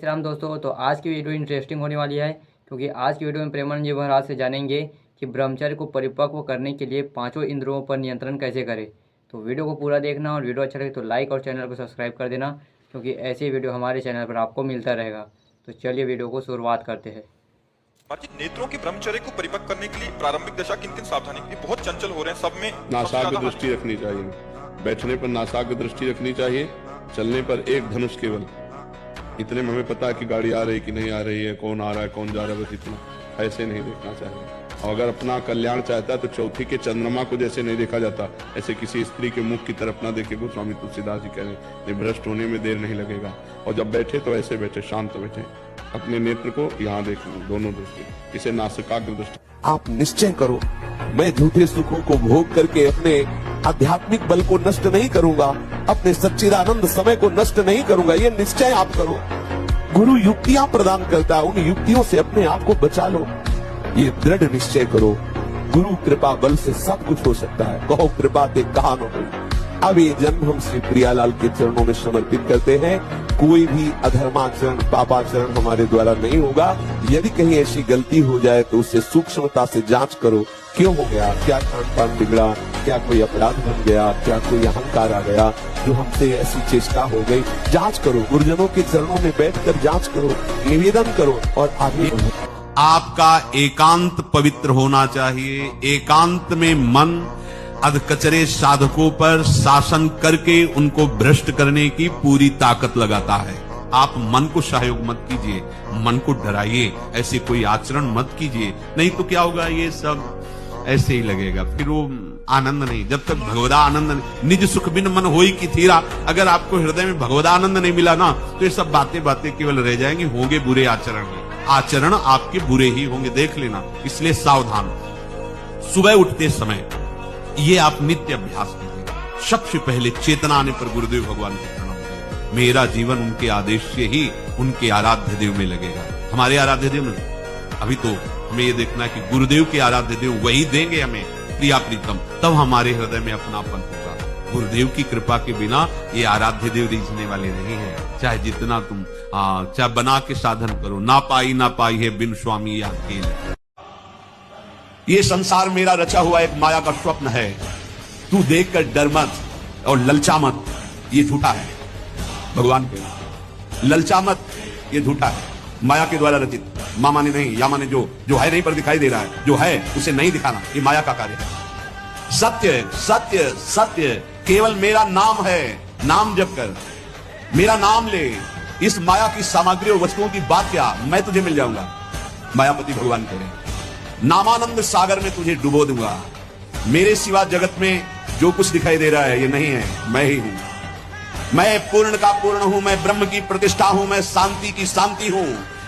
श्री राम दोस्तों। तो आज की वीडियो इंटरेस्टिंग होने वाली है, क्योंकि आज की वीडियो में प्रेमानंद जी महाराज से जानेंगे कि ब्रह्मचर्य को परिपक्व करने के लिए पांचों इंद्रियों पर नियंत्रण कैसे करें। तो वीडियो को पूरा देखना, और वीडियो अच्छा लगे तो लाइक और चैनल को सब्सक्राइब कर देना, क्योंकि ऐसी वीडियो हमारे चैनल पर आपको मिलता रहेगा। तो चलिए वीडियो को शुरुआत करते हैं। नेत्रों के ब्रह्मचर्य को परिपक्व करने के लिए प्रारंभिक दशा किन किन सावधानी, ये बहुत चंचल हो रहे हैं सब में। नासाग्र दृष्टि रखनी चाहिए, बैठने पर नासाग्र दृष्टि रखनी चाहिए, चलने पर एक धनुष केवल। इतने में हमें पता है कि गाड़ी आ रही कि नहीं आ रही है, कौन आ रहा है कौन जा रहा है, बस इतना। ऐसे नहीं देखना चाहिए। और अगर अपना कल्याण चाहता है तो चौथी के चंद्रमा को जैसे नहीं देखा जाता, ऐसे किसी स्त्री के मुख की तरफ ना देखे। गोस्वामी तुलसीदास जी कह रहे हैं भ्रष्ट होने में देर नहीं लगेगा। और जब बैठे तो ऐसे बैठे, शांत बैठे, अपने नेत्र को यहाँ देखें, दोनों दृष्टि, इसे नासिकाग्र दृष्टि। आप निश्चय करो, मैं झूठे सुखों को भोग करके अपने आध्यात्मिक बल को नष्ट नहीं करूंगा, अपने सच्चिदानंद समय को नष्ट नहीं करूंगा। ये निश्चय आप करो। गुरु युक्तियां प्रदान करता है, उन युक्तियों से अपने आप को बचा लो। ये दृढ़ निश्चय करो, गुरु कृपा बल से सब कुछ हो सकता है। कहो कृपा ते कहा न हो। अब ये जन्म हम श्री प्रियालाल के चरणों में समर्पित करते हैं। कोई भी अधर्माचरण पापाचरण हमारे द्वारा नहीं होगा। यदि कहीं ऐसी गलती हो जाए तो उसे सूक्ष्मता से जांच करो, क्यों हो गया, क्या खान पान बिगड़ा, क्या कोई अपराध बन गया, क्या कोई अहंकार आ गया जो हमसे ऐसी चेष्टा हो गई। जांच करो, गुरुजनों के चरणों में बैठकर जांच करो, निवेदन करो और आगे बढ़ो। आपका एकांत पवित्र होना चाहिए। एकांत में मन अधकचरे साधकों पर शासन करके उनको भ्रष्ट करने की पूरी ताकत लगाता है। आप मन को सहयोग मत कीजिए, मन को डराइए, ऐसे कोई आचरण मत कीजिए, नहीं तो क्या होगा, ये सब ऐसे ही लगेगा, फिर वो आनंद नहीं। जब तक भगवदा आनंद नहीं, निज सुख बिन मन होई की थीरा, अगर आपको हृदय में भगवदा आनंद नहीं मिला ना, तो ये सब बातें बातें केवल रह जाएंगी, होंगे बुरे आचरण में। आचरण आपके बुरे ही होंगे, देख लेना। इसलिए सावधान। सुबह उठते समय ये आप नित्य अभ्यास कीजिए। सबसे पहले चेतना आने पर गुरुदेव भगवान को प्रणाम करें। मेरा जीवन उनके आदेश से ही उनके आराध्य देव में लगेगा। हमारे आराध्य देव में अभी तो हमें ये देखना है कि गुरुदेव के आराध्य देव वही देंगे हमें प्रिया प्रीतम, तब हमारे हृदय में अपनापन होगा। गुरुदेव की कृपा के बिना ये आराध्य देव रीझने वाले नहीं है। चाहे जितना तुम चाहे बना के साधन करो, ना पाई है बिन स्वामी या अकेले। ये संसार मेरा रचा हुआ एक माया का स्वप्न है। तू देखकर डर मत और ललचा मत, ये झूठा है। भगवान के ललचा मत, ये झूठा है, माया के द्वारा रचित। माँ माने नहीं, या माने जो है नहीं पर दिखाई दे रहा है, जो है उसे नहीं दिखाना, ये माया का कार्य है। सत्य सत्य सत्य केवल मेरा नाम है। नाम जप कर, मेरा नाम ले। इस माया की सामग्री और वस्तुओं की बात क्या, मैं तुझे मिल जाऊंगा। मायापति भगवान कह रहे हैं, नामानंद सागर में तुझे डुबो दूंगा। मेरे सिवा जगत में जो कुछ दिखाई दे रहा है ये नहीं है, मैं ही हूं। मैं पूर्ण का पूर्ण हूं, मैं ब्रह्म की प्रतिष्ठा हूं, मैं शांति की शांति हूं,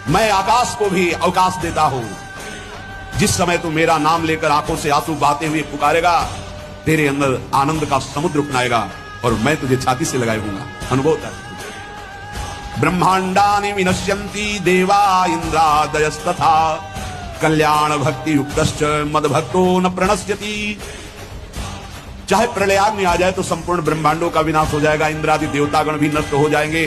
मैं आकाश को भी अवकाश देता हूं। जिस समय तू मेरा नाम लेकर आंखों से आंसू बहाते हुए पुकारेगा, तेरे अंदर आनंद का समुद्र अपनाएगा और मैं तुझे छाती से लगाए दूंगा। अनुभव कर। ब्रह्मांडानि विनश्यन्ति देवा इंद्रादयस्तथा कल्याण भक्ति युक्तश्च मद भक्तो न प्रणश्यति। चाहे प्रलयाग्नि आ जाए तो संपूर्ण ब्रह्मांडों का विनाश हो जाएगा, इंद्रादि देवतागण भी नष्ट हो जाएंगे,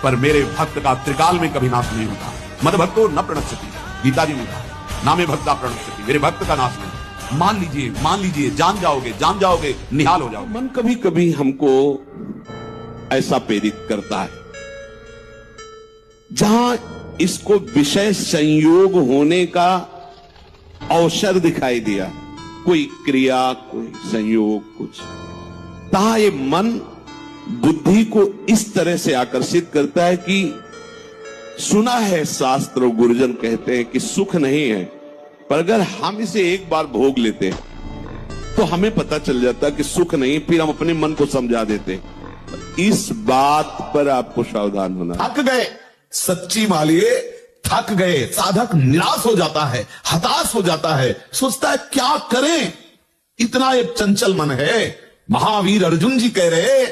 पर मेरे भक्त का त्रिकाल में कभी नाश नहीं होता। मद भक्तो न प्रणश्यति, गीता जी में कहा, नामे भक्ता प्रणश्यति, मेरे भक्त का नाश नहीं। मान लीजिए, जान जाओगे, निहाल हो जाओगे। मन कभी कभी हमको ऐसा प्रेरित करता है, जहां इसको विषय संयोग होने का अवसर दिखाई दिया, कोई क्रिया, कोई संयोग, कुछ तहा ये मन बुद्धि को इस तरह से आकर्षित करता है कि सुना है शास्त्र और गुरुजन कहते हैं कि सुख नहीं है, पर अगर हम इसे एक बार भोग लेते तो हमें पता चल जाता कि सुख नहीं, फिर हम अपने मन को समझा देते। इस बात पर आपको सावधान होना। थक गए, सच्ची मानिए थक गए, साधक निराश हो जाता है, हताश हो जाता है, सोचता है क्या करें, इतना ये चंचल मन है। महावीर अर्जुन जी कह रहे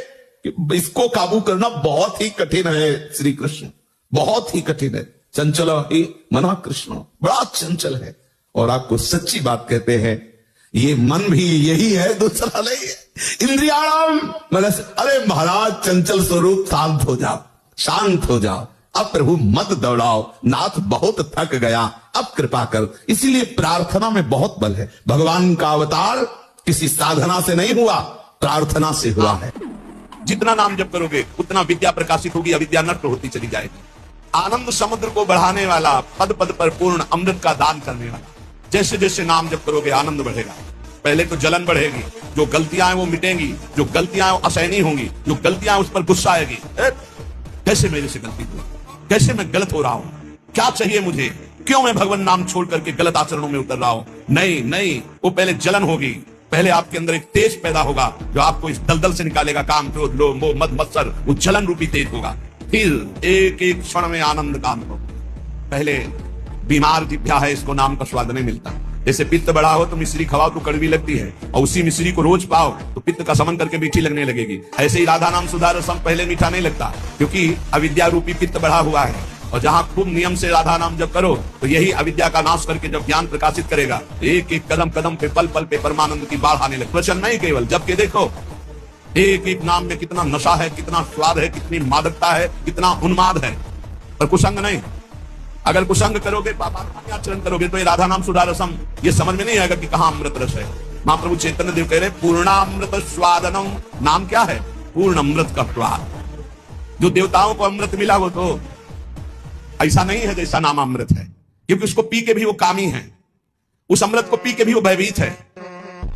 कि इसको काबू करना बहुत ही कठिन है। श्री कृष्ण बहुत ही कठिन है। चंचल ही मना कृष्ण, बड़ा चंचल है। और आपको सच्ची बात कहते हैं, ये मन भी यही है, दूसरा नहीं है। इंद्रियाणाम, अरे महाराज चंचल स्वरूप शांत हो जाओ, शांत हो जाओ। अब प्रभु मत दौड़ाओ, नाथ बहुत थक गया, अब कृपा कर। इसीलिए प्रार्थना में बहुत बल है। भगवान का अवतार किसी साधना से नहीं हुआ, प्रार्थना से हुआ है। जितना नाम जप करोगे उतना विद्या प्रकाशित होगी, अविद्या नष्ट होती चली जाएगी। आनंद समुद्र को बढ़ाने वाला, पद पद पर पूर्ण अमृत का दान करने वाला। जैसे जैसे नाम जप करोगे आनंद बढ़ेगा। पहले तो जलन बढ़ेगी, जो गलतियां हैं वो मिटेंगी, जो गलतियां हैं वो असहनीय होंगी, जो गलतियां हैं उस पर गुस्सा आएगी। कैसे मेरे से गलती हुई, कैसे मैं गलत हो रहा हूं, क्या चाहिए मुझे, क्यों मैं भगवान नाम छोड़ करके गलत आचरणों में उतर रहा हूं। नहीं नहीं, वो पहले जलन होगी, पहले आपके अंदर एक तेज पैदा होगा जो आपको इस दलदल से निकालेगा। काम, क्रोध, लोभ, मोह, मद, मत्सर, वो जलन रूपी तेज होगा। फिर एक एक क्षण में आनंद का अनुभव। पहले बीमार जिभ्या है, इसको नाम का स्वाद नहीं मिलता। जैसे पित्त बढ़ा हो तो मिश्री खवाओ तो कड़वी लगती है, और उसी मिश्री को रोज पाओ तो पित्त का समन करके मीठी लगने लगेगी। ऐसे ही राधा नाम सुधा रसम पहले मीठा नहीं लगता, क्योंकि अविद्या रूपी पित्त बढ़ा हुआ है। और जहां खूब नियम से राधा नाम जब करो तो यही अविद्या का नाश करके जब ज्ञान प्रकाशित करेगा, एक एक कदम कदम पे, पल पल पे परमानंद की बाढ़ आने लगे। वचन नहीं केवल, जबकि देखो एक एक नाम में कितना नशा है, कितना स्वाद है, कितनी मादकता है, कितना उन्माद है, पर कुसंग नहीं। अगर कुसंग करोगे, पापात्मा आचरण करोगे तो ये राधा नाम सुधा रसम ये समझ में नहीं आएगा कि कहां अमृत रस है। महाप्रभु चैतन्य देव कह रहे पूर्णामृत स्वादनम। नाम क्या है? पूर्ण अमृत का स्वाद। जो देवताओं को अमृत मिला वो तो ऐसा नहीं है जैसा नाम अमृत है, क्योंकि उसको पी के भी वो कामी है, उस अमृत को पी के भी वो भयभीत है,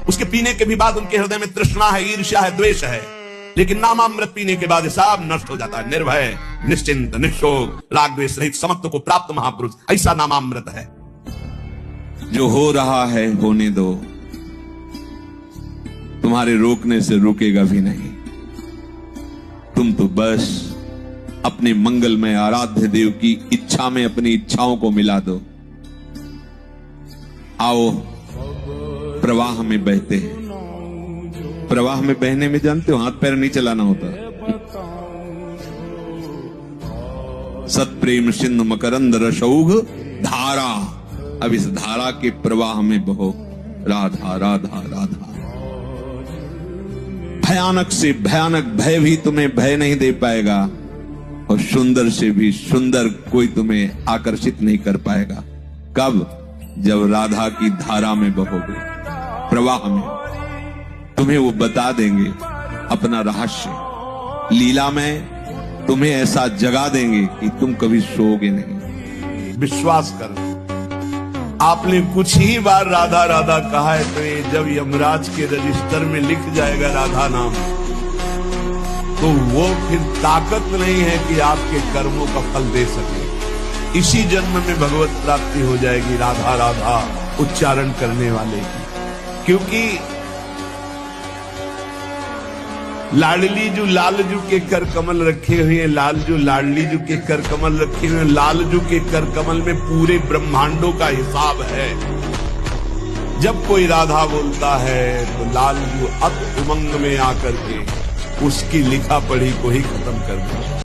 उसके पीने के भी बाद उनके हृदय में तृष्णा है, ईर्ष्या है, द्वेष है। लेकिन नामामृत पीने के बाद सब नष्ट हो जाता है। निर्भय, निश्चिंत, निशोक, राग द्वेष रहित समत्व को प्राप्त महापुरुष, ऐसा नामामृत है। जो हो रहा है होने दो, तुम्हारे रोकने से रुकेगा भी नहीं। तुम तो बस अपने मंगलमय आराध्य देव की इच्छा में अपनी इच्छाओं को मिला दो। आओ प्रवाह में बहते हैं। प्रवाह में बहने में जानते हो हाथ पैर नहीं चलाना होता। सत्प्रेम सिंधु मकरंद रसौघ धारा। अब इस धारा के प्रवाह में बहो। राधा राधा राधा। भयानक से भयानक भय भी तुम्हें भय नहीं दे पाएगा, और सुंदर से भी सुंदर कोई तुम्हें आकर्षित नहीं कर पाएगा। कब? जब राधा की धारा में बहोगे, प्रवाह में। तुम्हें वो बता देंगे अपना रहस्य। लीला में तुम्हें ऐसा जगा देंगे कि तुम कभी सोओगे नहीं। विश्वास करो। आपने कुछ ही बार राधा राधा कहा है तो ये जब यमराज के रजिस्टर में लिख जाएगा राधा नाम, तो वो फिर ताकत नहीं है कि आपके कर्मों का फल दे सके। इसी जन्म में भगवत प्राप्ति हो जाएगी राधा राधा उच्चारण करने वाले की। क्योंकि लाडली जो लालजू के कर कमल रखे हुए हैं, लालजू लाडली जू के कर कमल रखे हुए हैं, लालजू के कर कमल में पूरे ब्रह्मांडों का हिसाब है। जब कोई राधा बोलता है तो लालजू अत उमंग में आकर के उसकी लिखा पढ़ी को ही खत्म कर दे।